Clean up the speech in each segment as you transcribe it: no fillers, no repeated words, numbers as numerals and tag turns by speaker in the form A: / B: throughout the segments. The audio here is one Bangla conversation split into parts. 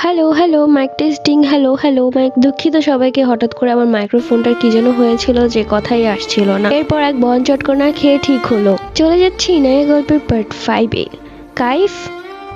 A: Hello, hello, mic testing. Hello, hello, mic. দুঃখিত সবাইকে, হঠাৎ করে আমার মাইক্রোফোনটার কি যেন হয়েছিল যে কথাই আসছিল না। এরপর এক বন চটকনা খেয়ে ঠিক হলো। চলে যাচ্ছি নয়া গল্পের পার্ট 5-এ। কাইফ,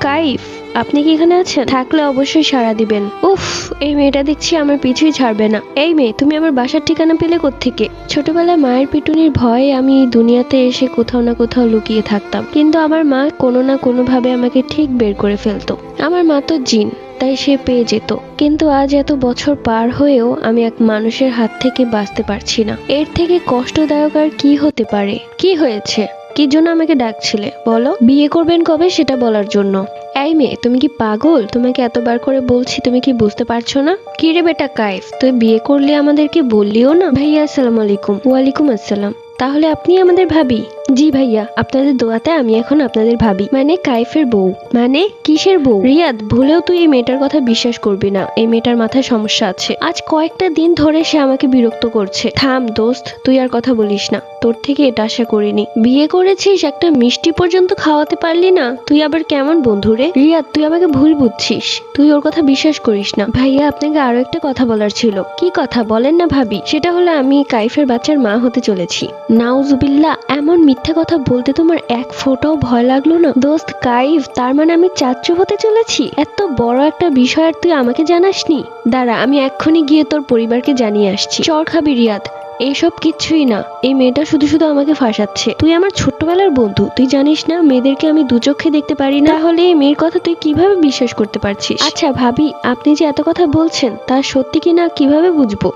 A: কাইফ, আপনি কি এখানে আছেন? থাকলে অবশ্যই সাড়া দিবেন। উফ, এই মেয়েটা দেখছি আমার পিছুই ছাড়বে না। এই মেয়ে, তুমি আমার বাসার ঠিকানা পেলে কোত্থেকে? ছোটবেলায় মায়ের পিটুনির ভয়ে আমি এই দুনিয়াতে এসে কোথাও না কোথাও লুকিয়ে থাকতাম, কিন্তু আমার মা কোনো না কোনো ভাবে আমাকে ঠিক বের করে ফেলতো। আমার মা তো জিন, তাই সে পেয়ে যেত। কিন্তু আজ এত বছর পার হয়েও আমি এক মানুষের হাত থেকে বাঁচতে পারছি না। এর থেকে কষ্টদায়ক আর কি হতে পারে? কি হয়েছে? কি জন্য আমাকে ডাকছিলে বলো? বিয়ে করবেন কবে সেটা বলার জন্য। এই মেয়ে, তুমি কি পাগল? তোমাকে এতবার করে বলছি, তুমি কি বুঝতে পারছো না? কি রে বেটা কাইফ, তুই বিয়ে করলে আমাদেরকে বললিও না? ভাইয়া আসসালামু আলাইকুম। ওয়ালাইকুম আসসালাম। তাহলে আপনি আমাদের ভাবি? জি ভাইয়া, আপনাদের দোয়াতে আমি এখন আপনাদের ভাবি, মানে কাইফের বউ। মানে কিসের বউ? রিয়াদ, ভুলেও তুই এই মেয়েটার কথা বিশ্বাস করবি না। এই মেয়েটার মাথায় সমস্যা আছে। আজ কয়েকটা দিন ধরে সে আমাকে বিরক্ত করছে। থাম দোস্ত, তুই আর কথা বলিস না। তোর থেকে এটা আশা করিনি। বিয়ে করেছিস, একটা মিষ্টি পর্যন্ত খাওয়াতে পারলি না? তুই আবার কেমন বন্ধু রে? রিয়াদ, তুই আমাকে ভুল বুঝছিস। তুই ওর কথা বিশ্বাস করিস না। ভাইয়া, আপনাকে আরো একটা কথা বলার ছিল। কি কথা বলেন না ভাবি? সেটা হলো আমি কাইফের বাচ্চার মা হতে চলেছি। নাউজুবিল্লাহ, এমন মিথ্যা কথা বলতে তোমার এক ফোঁটাও ভয় লাগলো না? দোস্ত কাইফ, তার মানে আমি চাচ্চু হতে চলেছি? এত বড় একটা বিষয় আর তুই আমাকে জানাসনি? দাঁড়া, আমি এক্ষুনি গিয়ে তোর পরিবারকে জানিয়ে আসছি। চর খাবি রিয়াদ? এইসব কিচ্ছুই না। এই মেয়েটা শুধু শুধু আমাকে ফাঁসাচ্ছে। তুই আমার ছোট্টবেলার বন্ধু, তুই জানিস না মেয়েদেরকে আমি দু চোখে দেখতে পারি না? তাহলে এই মেয়ের কথা তুই কিভাবে বিশ্বাস করতে পারছিস? আচ্ছা ভাবি, আপনি যে এত কথা বলছেন তা সত্যি কিনা কিভাবে বুঝবো?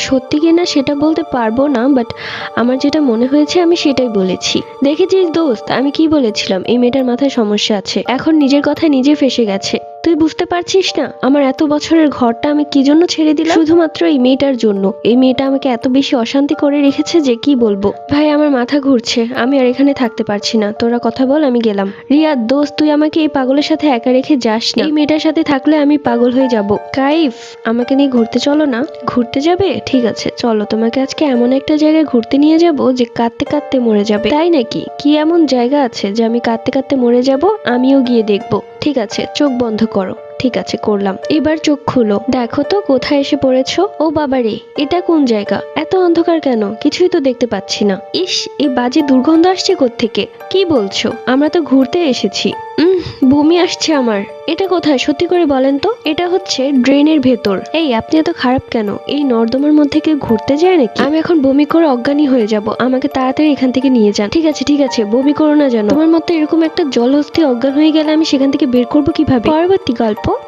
A: সত্যি কিনা সেটা বলতে পারবো না, বাট আমার যেটা মনে হয়েছে আমি সেটাই বলেছি। দেখেছিস দোস্ত, আমি কি বলেছিলাম? এই মেয়েটার মাথায় সমস্যা আছে। এখন নিজের কথায় নিজে ফেঁসে গেছে। তুই বুঝতে পারছিস না আমার এত বছরের ঘরটা আমি কি জন্য ছেড়ে দিলাম? শুধুমাত্র এই মেয়েটার জন্য। এই মেয়েটা আমাকে এত বেশি অশান্তি করে রেখেছে যে কি বলবো। ভাই, আমার মাথা ঘুরছে, আমি আর এখানে থাকতে পারছি না। তোরা কথা বল, আমি গেলাম। রিয়াদ দোস্ত, তুই আমাকে এই পাগলের সাথে একা রেখে যাস না। এই মেয়েটার সাথে থাকলে আমি পাগল হয়ে যাব। কাইফ, আমাকে নিয়ে ঘুরতে চলো না। ঘুরতে যাবে? ঠিক আছে চলো, তোমাকে আজকে এমন একটা জায়গায় ঘুরতে নিয়ে যাব যে কাঁদতে কাঁদতে মরে যাবে। তাই নাকি? কি এমন জায়গা আছে যে আমি কাঁদতে কাঁদতে মরে যাব? আমিও গিয়ে দেখবো। ঠিক আছে, চোখ বন্ধ করো। ঠিক আছে, করলাম। এবার চোখ খুলো, দেখো তো কোথায় এসে পড়েছো। ও বাবারে, এটা কোন জায়গা? এত অন্ধকার কেন? কিছুই তো দেখতে পাচ্ছি না। ইস, এই বাজে দুর্গন্ধ আসছে কোত্থেকে? কি বলছো? আমরা তো ঘুরতে এসেছি। বমি আসছে আমার। এটা কোথায় সত্যি করে বলেন তো? এটা হচ্ছে ড্রেনের ভেতর। এই, আপনি এত খারাপ কেন? এই নর্দমার মধ্যে কেউ ঘুরতে যায় নাকি? আমি এখন বমি করে অজ্ঞানী হয়ে যাব। আমাকে তাড়াতাড়ি এখান থেকে নিয়ে যান। ঠিক আছে ঠিক আছে, বমি করো না যেন। তোমার মতো এরকম একটা জলহস্তি অজ্ঞান হয়ে গেলে আমি সেখান থেকে বের করবো কিভাবে? পরবর্তী গল্প